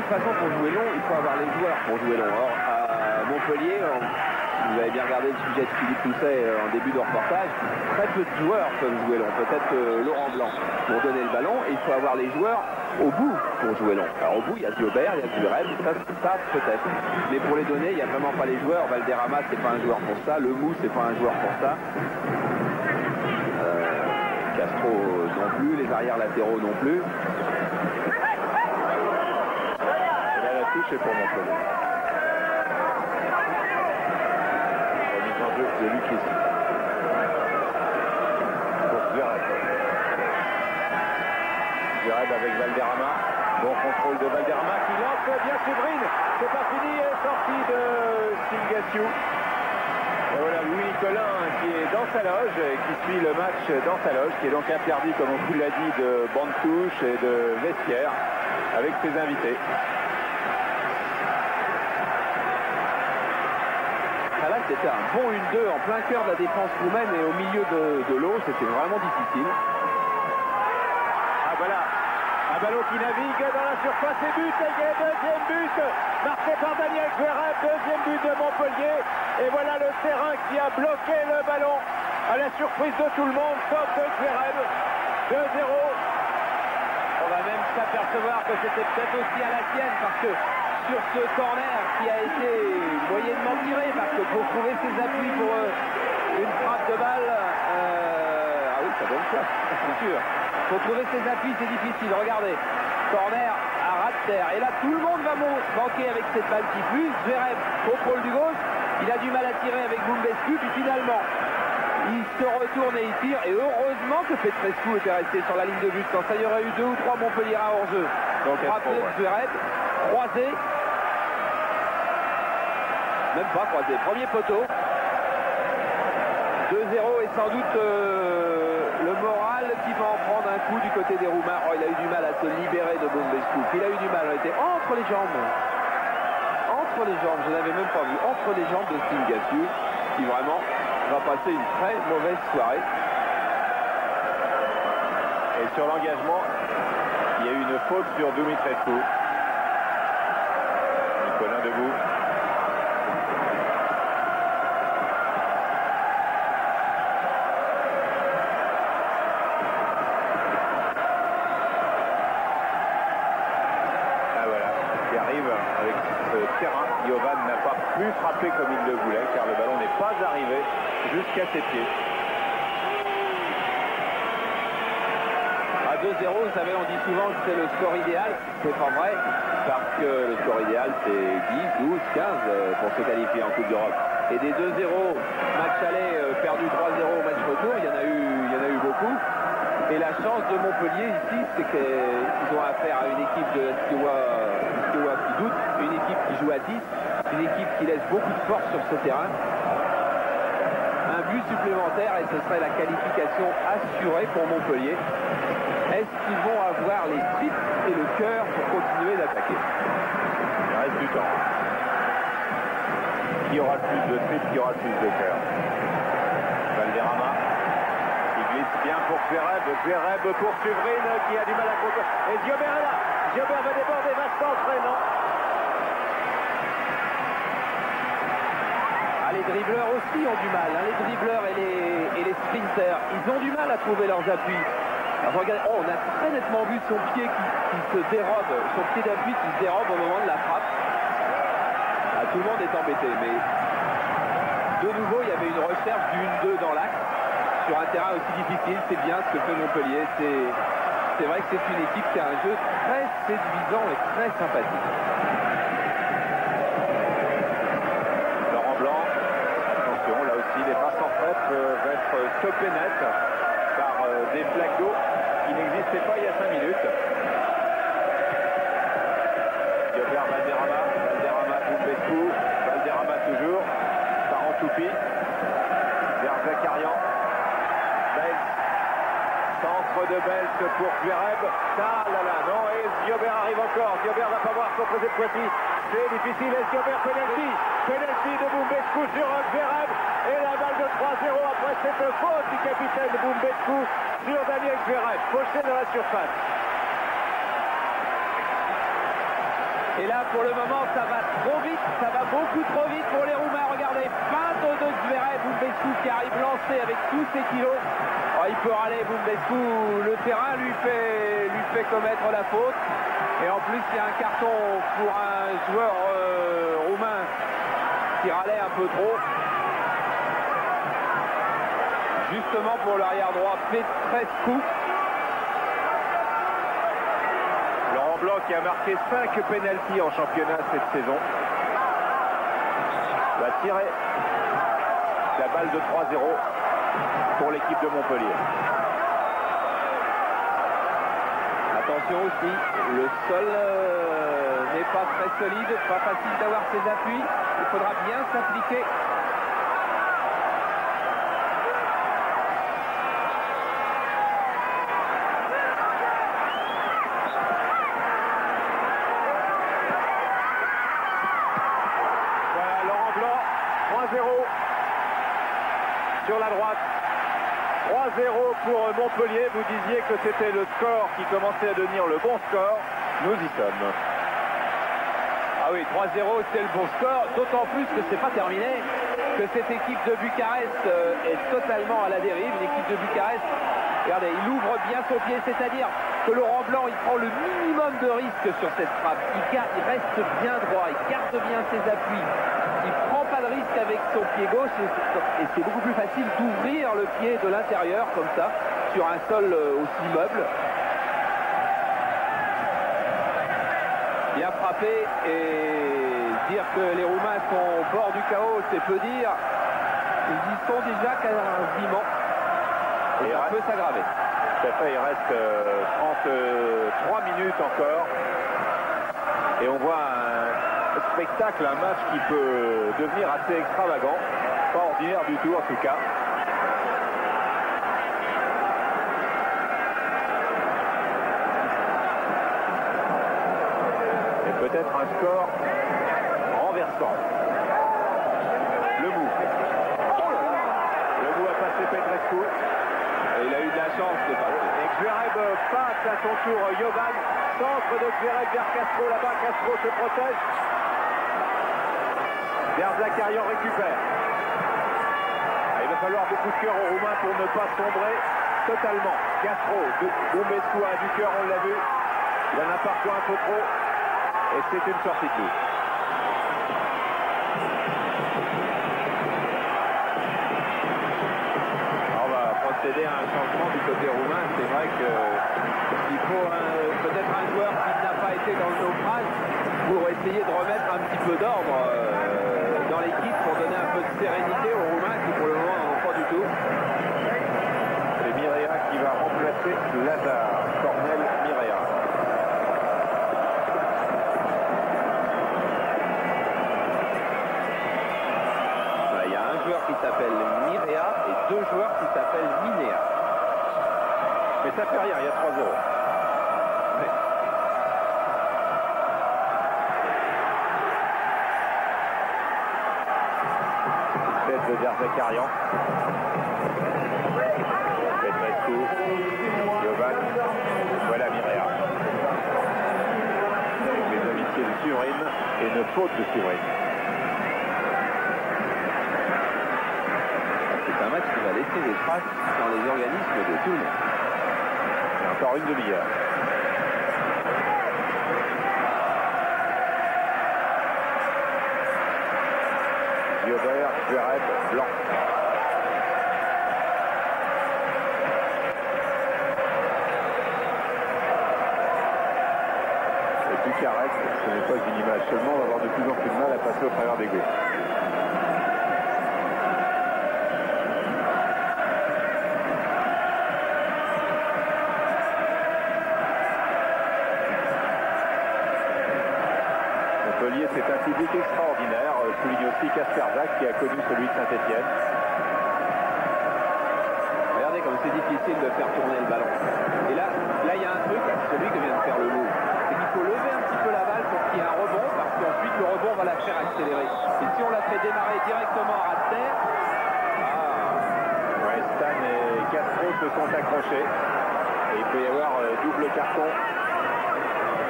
toute façon, pour jouer long, il faut avoir les joueurs pour jouer long. Or, à Montpellier, vous avez bien regardé le sujet de Philippe Pousset en début de reportage, très peu de joueurs peuvent jouer long. Peut-être Laurent Blanc pour donner le ballon, et il faut avoir les joueurs au bout pour jouer long. Alors au bout, il y a Ziobert, il y a Zureb, ça peut-être. Mais pour les donner, il n'y a vraiment pas les joueurs. Valderrama, c'est pas un joueur pour ça. Lemou, c'est pas un joueur pour ça. Castro non plus, les arrières latéraux non plus. Et là, la touche est pour Montpellier. La mise en jeu de Luc ici. Pour Zureb. Zureb avec Valderrama. Bon contrôle de Valderrama qui lance bien Séverine. C'est pas fini, elle est sortie de Stilgasiou. Et voilà Louis Collin qui est dans sa loge, qui suit le match dans sa loge, qui est donc interdit, comme on vous l'a dit, de banc de touche et de vestiaire avec ses invités. Ah là, c'était un bon 1-2 en plein cœur de la défense roumaine et au milieu de l'eau, c'était vraiment difficile. Ah voilà, un ballon qui navigue dans la surface et but, et deuxième but, marqué par Daniel Zverev, deuxième but de Montpellier. Et voilà le terrain qui a bloqué le ballon à la surprise de tout le monde, sauf de Zverev. 2-0. On va même s'apercevoir que c'était peut-être aussi à la sienne, parce que sur ce corner qui a été moyennement tiré, parce que pour trouver ses appuis pour une frappe de balle, ah oui, ça donne ça, c'est sûr. Pour trouver ses appuis, c'est difficile. Regardez, corner à ras de terre. Et là, tout le monde va manquer avec cette balle qui fuse. Zverev, contrôle du gauche. Il a du mal à tirer avec Bumbescu, puis finalement, il se retourne et il tire. Et heureusement que Petrescu était resté sur la ligne de but. Quand ça y aurait eu 2 ou 3 Montpelliérains hors jeu. Donc frappé Zverev, croisé. Même pas croisé. Premier poteau. 2-0 et sans doute le moral qui va en prendre un coup du côté des Roumains. Oh, il a eu du mal à se libérer de Bumbescu. Il a eu du mal, il était entre les jambes. Entre les jambes, je n'avais même pas vu. Entre les jambes de Stilgasiou, qui vraiment va passer une très mauvaise soirée. Et sur l'engagement, il y a eu une faute sur Dumitrescu. Nicolas debout. Terrain, Jovan n'a pas pu frapper comme il le voulait car le ballon n'est pas arrivé jusqu'à ses pieds. À 2-0, vous savez, on dit souvent que c'est le score idéal. C'est pas vrai, parce que le score idéal c'est 10, 12, 15 pour se qualifier en Coupe d'Europe. Et des 2-0, match aller perdu 3-0 match retour, il y en a eu beaucoup. Et la chance de Montpellier ici, c'est qu'ils ont affaire à une équipe de Steaua qui doute, une équipe qui joue à 10, une équipe qui laisse beaucoup de force sur ce terrain. Un but supplémentaire et ce serait la qualification assurée pour Montpellier. Est-ce qu'ils vont avoir les tripes et le cœur pour continuer d'attaquer? Il reste du temps. Qui aura le plus de tripes, qui aura le plus de cœur? Valderrama. Bien pour Zverev, Zverev pour Séverine qui a du mal à contrôler. Et Ziobert est là. Ziobert va déborder, va se centrer, non? Ah, les dribbleurs aussi ont du mal. Hein. Les dribbleurs et les sprinters, ils ont du mal à trouver leurs appuis. Alors, regardez, on a très nettement vu son pied qui se dérobe, son pied d'appui qui se dérobe au moment de la frappe. Ah, tout le monde est embêté, mais de nouveau, il y avait une recherche du 1-2 dans l'axe. Sur un terrain aussi difficile, c'est bien ce que fait Montpellier. C'est vrai que c'est une équipe qui a un jeu très séduisant et très sympathique. Laurent Blanc, attention, là aussi les passes en fait peuvent être stoppées net par des flaques d'eau qui n'existaient pas il y a 5 minutes. Ziobert, Valderrama, Bumbescu, Valderrama toujours, par Antoupi, vers Zakarian. Centre de Belt pour Zverev. Ah là là, non, et Ziobert arrive encore. Ziobert va pas voir son projet de Poitiers. C'est difficile, et Ziobert penalty. Penalty de Bumbescu sur Zverev. Et la balle de 3-0 après cette faute du capitaine Bumbescu sur Daniel Zverev. Fauché dans la surface. Et là, pour le moment, ça va trop vite, ça va beaucoup trop vite pour les Roumains. Regardez, feinte de Zverev, Boumbescu qui arrive lancé avec tous ses kilos. Oh, il peut râler, Boumbescu, le terrain lui fait commettre la faute. Et en plus, il y a un carton pour un joueur roumain qui râlait un peu trop. Justement pour l'arrière droit, Petrescu. Laurent Blanc qui a marqué 5 pénaltys en championnat cette saison. Va tirer la balle de 3-0 pour l'équipe de Montpellier. Attention aussi, le sol n'est pas très solide, pas facile d'avoir ses appuis. Il faudra bien s'appliquer. Voilà, Laurent Blanc, 3-0 sur la droite. 3-0 pour Montpellier. Vous disiez que c'était le score qui commençait à devenir le bon score. Nous y sommes. Ah oui, 3-0, c'est le bon score. D'autant plus que c'est pas terminé. Que cette équipe de Bucarest est totalement à la dérive. L'équipe de Bucarest, regardez, il ouvre bien son pied. C'est-à-dire que Laurent Blanc, il prend le minimum de risque sur cette frappe. Il reste bien droit. Il garde bien ses appuis. Il prend pas de risque avec son pied gauche et c'est beaucoup plus facile d'ouvrir le pied de l'intérieur comme ça sur un sol aussi meuble. Bien frappé et dire que les Roumains sont au bord du chaos, c'est peu dire. Ils y sont déjà quasiment et ça peut s'aggraver. Tout à fait, il reste 33 minutes encore et on voit un spectacle, un match qui peut devenir assez extravagant, pas ordinaire du tout en tout cas. Et peut-être un score renversant. Le mou a passé Petrescu. Et il a eu de la chance de passer. Et Zverev passe à son tour Jovan. Centre de Zverev vers Castro là-bas. Castro se protège. Zakarian récupère. Il va falloir beaucoup de cœur aux Roumains pour ne pas sombrer totalement. Castro, Boumbescu a du cœur, on l'a vu. Il en a parfois un peu trop. Et c'est une sortie de but. On va procéder à un changement du côté roumain. C'est vrai qu'il faut peut-être un joueur qui n'a pas été dans le naufrage pour essayer de remettre un petit peu d'ordre dans l'équipe pour donner un peu de sérénité aux Roumains qui pour le moment n'en ont pas du tout. C'est Mirea qui va remplacer Lazare. Cornel Mirea. Il y a un joueur qui s'appelle Mirea et deux joueurs qui s'appellent Minea. Mais ça fait rien, il y a 3-0. De Zakarian. Petrescu, Jovan, voilà Mirea. Avec les amitiés de Suvrine et une faute de Suvrine. C'est un match qui va laisser des traces dans les organismes de tout le monde. Et encore une demi-heure. Vert, Zverev, Blanc. Et Bucarest, ce n'est pas une image seulement, on va avoir de plus en plus de mal à passer au travers des goûts. Montpellier, c'est un public extraordinaire. Souligne aussi Kasperzak qui a connu celui de Saint-Etienne. Regardez comme c'est difficile de faire tourner le ballon. Et là il y a un truc, celui que vient de faire le mot. C'est qu'il faut lever un petit peu la balle pour qu'il y ait un rebond, parce qu'ensuite le rebond va la faire accélérer. Et si on la fait démarrer directement à ras de terre... Ouais, Stan et Castro se sont accrochés. Et il peut y avoir double carton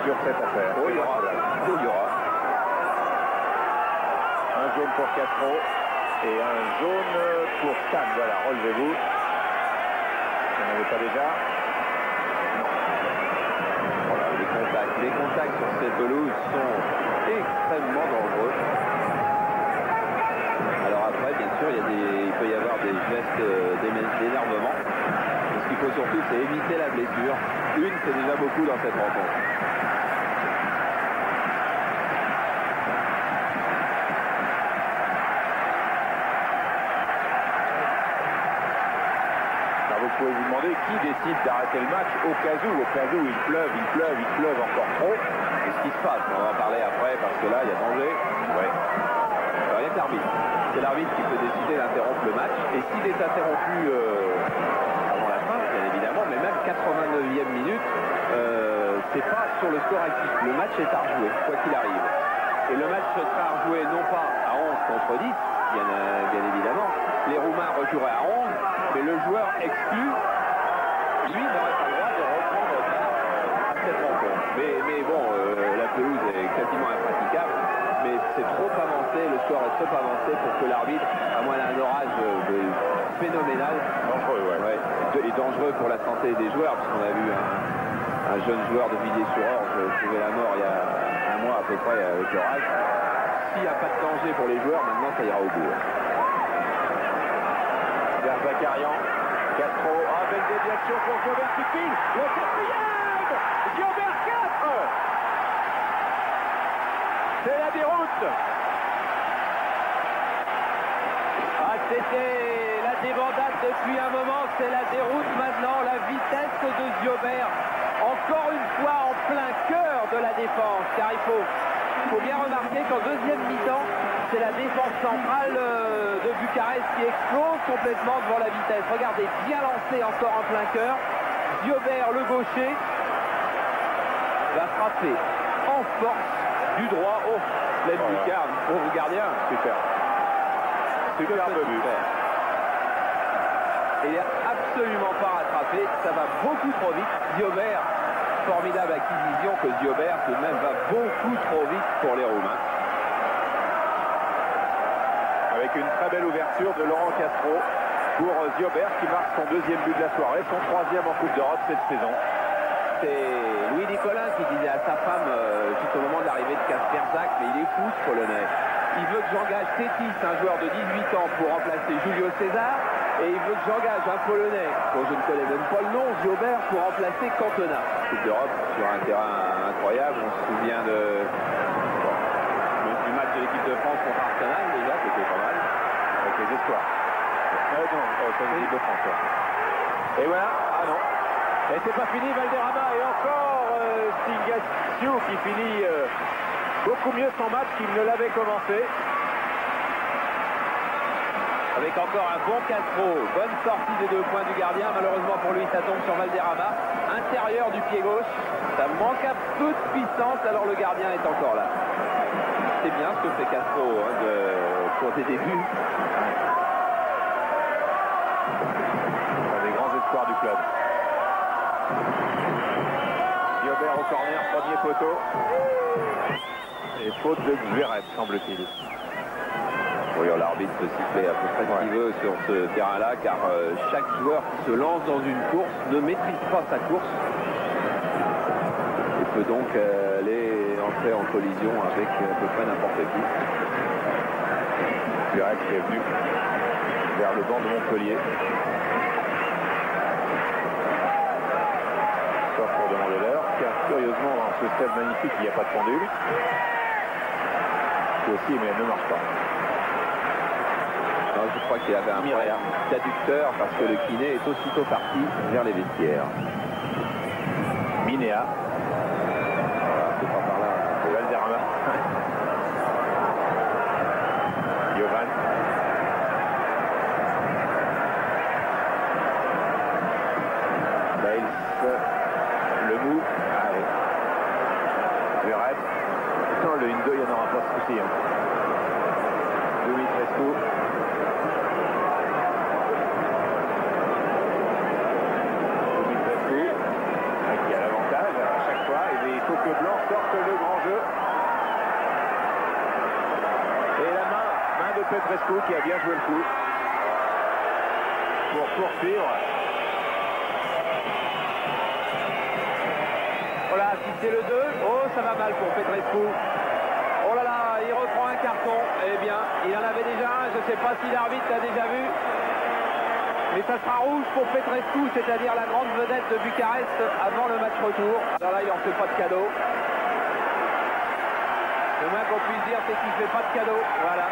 sur cette affaire. Oh, il y aura pour Castro et un jaune pour Stan. Voilà, relevez-vous. Vous n'en avez pas déjà? Voilà, les contacts sur cette pelouse sont extrêmement dangereux. Alors après, bien sûr, il peut y avoir des gestes d'énervement. Ce qu'il faut surtout, c'est éviter la blessure. Une, c'est déjà beaucoup dans cette rencontre. Vous pouvez vous demander qui décide d'arrêter le match au cas où il pleuve encore trop. C'est ce qui se passe. On va en parler après parce que là, il y a danger. Ouais. Alors, rien que l'arbitre. C'est l'arbitre qui peut décider d'interrompre le match. Et s'il est interrompu avant la fin, bien évidemment, mais même 89e minute, c'est pas sur le score actif. Le match est à rejouer, quoi qu'il arrive. Et le match sera rejoué non pas à 11 contre 10, bien évidemment. Les Roumains rejoueraient à 11, mais le joueur exclu, lui, n'aurait pas le droit de reprendre part à cette rencontre. Mais bon, la pelouse est quasiment impraticable, mais c'est trop avancé, le score est trop avancé pour que l'arbitre, à moins d'un orage phénoménal, Dangereux, ouais. Et dangereux pour la santé des joueurs, parce qu'on a vu un jeune joueur de Villiers-sur-Orge trouver la mort il y a un mois à peu près avec l'orage. S'il n'y a pas de danger pour les joueurs, maintenant ça ira au bout. Zakarian, Castro, belle déviation pour Giobert qui file, le quatrième, Giobert 4. C'est la déroute. C'était la débandade depuis un moment, c'est la déroute maintenant, la vitesse de Giobert. Encore une fois en plein cœur de la défense, car il faut bien remarquer qu'en deuxième mi-temps, c'est la défense centrale de Bucarest qui explose complètement devant la vitesse. Regardez, bien lancé encore en plein cœur. Giobert, le gaucher, va frapper en force du droit. Oh, pleine lucarne pour le gardien. Super. Superbe but. Il n'est absolument pas rattrapé. Ça va beaucoup trop vite. Giobert, formidable acquisition que Giobert tout de même va beaucoup trop vite pour les Roumains. Avec une très belle ouverture de Laurent Castro pour Giobert qui marque son deuxième but de la soirée, son troisième en Coupe d'Europe cette saison. C'est Louis Nicolin qui disait à sa femme juste au moment de l'arrivée de Kasperzak, mais il est fou ce Polonais. Il veut que j'engage Tétis, un joueur de 18 ans, pour remplacer Julio César, et il veut que j'engage un Polonais, dont je ne connais même pas le nom, Giobert, pour remplacer Cantona. Coupe d'Europe sur un terrain incroyable, on se souvient du match de l'équipe de France contre Arsenal déjà, c'était pas mal, avec les espoirs. Non, pas l'équipe de France. Et voilà, non. Et c'est pas fini, Valderrama, et encore Stingasiu qui finit beaucoup mieux son match qu'il ne l'avait commencé. Avec encore un bon Castro, bonne sortie des 2 points du gardien, malheureusement pour lui ça tombe sur Valderrama, intérieur du pied gauche, ça manque un peu de puissance alors le gardien est encore là. C'est bien ce que fait Castro pour ses débuts. Un des grands espoirs du club. Giobert au corner, premier poteau. Et faute de Zverev, semble-t-il. Oui, l'arbitre peut siffler à peu près ce qu'il veut sur ce terrain-là, car chaque joueur qui se lance dans une course ne maîtrise pas sa course et peut donc aller entrer en collision avec à peu près n'importe qui. Zverev qui est venu vers le banc de Montpellier. Sauf pour demander l'heure, car curieusement dans ce stade magnifique il n'y a pas de pendule. Qui aussi, mais elle ne marche pas. Non, je crois qu'il avait un problème d'adducteur parce que le kiné est aussitôt parti vers les vestiaires. Minéa. Voilà, c'est pas par là. C'est Valderrama. Jovan. Bales. Le mou. Allez. Zverev. Non, le 1-2, il n'y en aura pas ce souci. Dumitrescu. Qui a l'avantage à chaque fois. Et il faut que Blanc sorte le grand jeu. Et la main main de Petrescu qui a bien joué le coup. Pour poursuivre. Voilà, si c'est le 2, oh ça va mal pour Petrescu. Oh là là, il reprend un carton. Eh bien, il en avait déjà un, je ne sais pas si l'arbitre l'a déjà vu. Mais ça sera rouge pour Petrescu, c'est-à-dire la grande vedette de Bucarest avant le match retour. Alors là, il n'en fait pas de cadeau. Le moins qu'on puisse dire, c'est qu'il ne fait pas de cadeau. Voilà.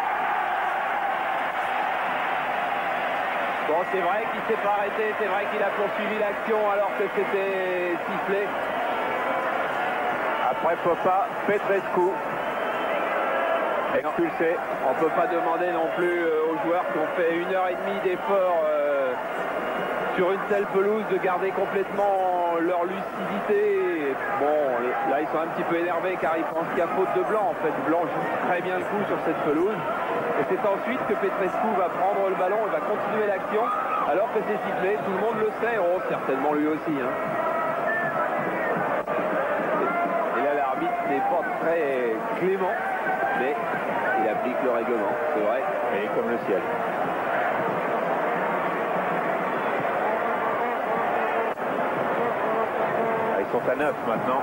Bon, c'est vrai qu'il ne s'est pas arrêté, c'est vrai qu'il a poursuivi l'action alors que c'était sifflé. Après Popa, Petrescu expulsé. On ne peut pas demander non plus aux joueurs qui ont fait 1h30 d'effort sur une telle pelouse de garder complètement leur lucidité. Bon, là ils sont un petit peu énervés car ils pensent qu'il y a faute de Blanc. En fait, Blanc joue très bien le coup sur cette pelouse. Et c'est ensuite que Petrescu va prendre le ballon et va continuer l'action alors que c'est sifflé. Tout le monde le sait, oh, certainement lui aussi. Hein. Et là l'arbitre n'est pas très clément, mais il applique le règlement, c'est vrai. Et comme le ciel. Ils sont à 9 maintenant.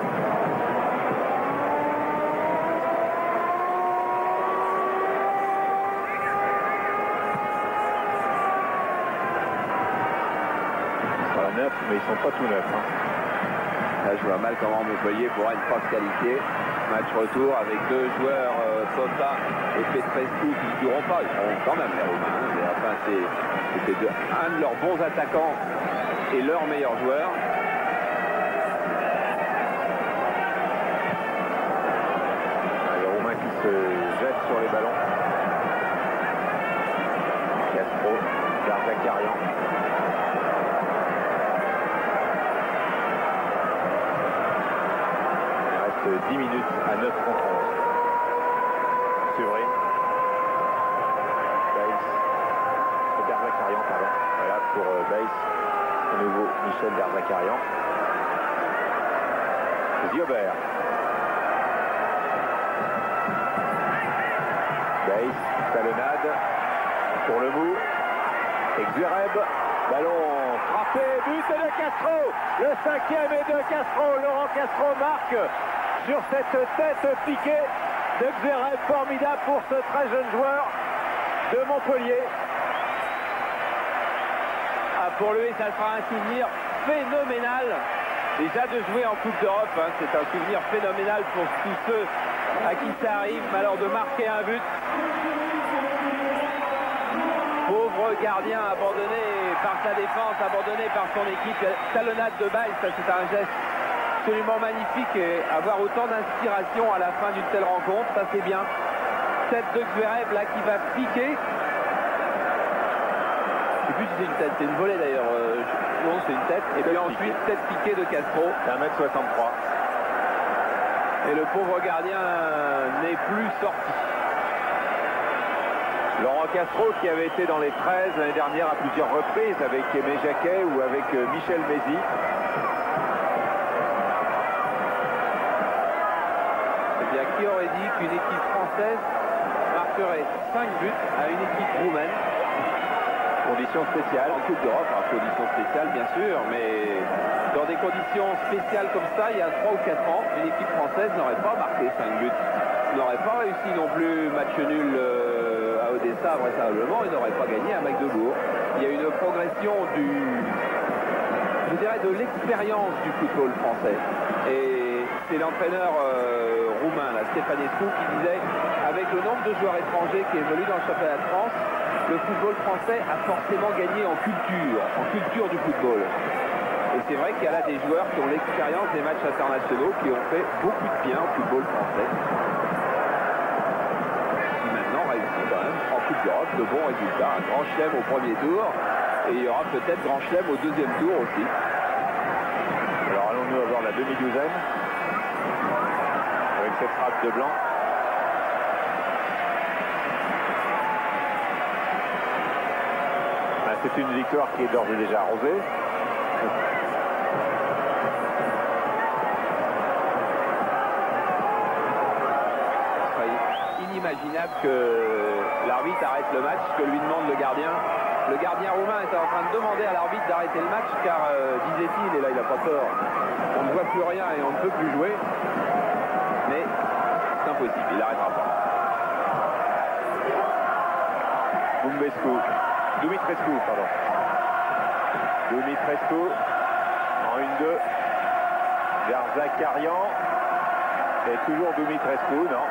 Ils sont à 9, mais ils sont pas tout neufs. Hein. Là, je vois mal comment Montpellier pourra une fois se qualifier. Match retour avec deux joueurs, Popa et Petrescu, qui ne joueront pas. Ils seront quand même les Roumains. Hein. Mais enfin, c'était un de leurs bons attaquants et leur meilleur joueur. Les Roumains qui se jettent sur les ballons. Castro, Darzacarian. Il reste 10 minutes à 9 contre 11. Séverine. Baïs. Darzacarian, pardon. Voilà pour Baïs. De nouveau Michel Darzacarian. Ziobert. Baïs, talonnade pour le mou. Exureb, ballon frappé, but de Castro. Le 5e est de Castro. Laurent Castro marque sur cette tête piquée de Xereb. Formidable pour ce très jeune joueur de Montpellier. Ah, pour lui, ça sera un souvenir phénoménal. Déjà de jouer en Coupe d'Europe, hein, c'est un souvenir phénoménal pour tous ceux à qui ça arrive. Mais alors de marquer un but. Pauvre gardien abandonné par sa défense, abandonné par son équipe. Talonnade de Baïs, ça c'est un geste absolument magnifique. Et avoir autant d'inspiration à la fin d'une telle rencontre, ça c'est bien. Tête de Xereb là qui va piquer. Je sais plus si c'est une tête, c'est une volée d'ailleurs. Non, c'est une tête. Et puis ensuite, tête piquée de Castro. C'est 1m63. Et le pauvre gardien n'est plus sorti. Laurent Castro qui avait été dans les 13 l'année dernière à plusieurs reprises avec Aimé Jacquet ou avec Michel Mézy. Eh bien, qui aurait dit qu'une équipe française marquerait 5 buts à une équipe roumaine? Conditions spéciales. En Coupe d'Europe, en conditions spéciales bien sûr, mais dans des conditions spéciales comme ça, il y a 3 ou 4 ans, une équipe française n'aurait pas marqué 5 buts. N'aurait pas réussi non plus match nul à Odessa, vraisemblablement, et n'aurait pas gagné à Magdebourg. Il y a une progression je dirais, de l'expérience du football français. Et c'est l'entraîneur roumain, là, Stefanescu, qui disait, avec le nombre de joueurs étrangers qui évoluent dans le championnat de France, le football français a forcément gagné en culture du football. Et c'est vrai qu'il y a là des joueurs qui ont l'expérience des matchs internationaux, qui ont fait beaucoup de bien au football français. Qui maintenant réussit quand même en Coupe d'Europe de bons résultats. Un grand chelem au premier tour, et il y aura peut-être grand chelem au deuxième tour aussi. Alors allons-nous avoir la demi-douzaine avec cette frappe de Blanc. C'est une victoire qui est d'ores et déjà arrosée. inimaginable que l'arbitre arrête le match, ce que lui demande le gardien. Le gardien roumain est en train de demander à l'arbitre d'arrêter le match car, disait-il, et là il n'a pas tort, on ne voit plus rien et on ne peut plus jouer. Mais c'est impossible, il n'arrêtera pas. Dumitrescu, pardon. Dumitrescu en 1-2 vers Zakarian. Et toujours Dumitrescu, non.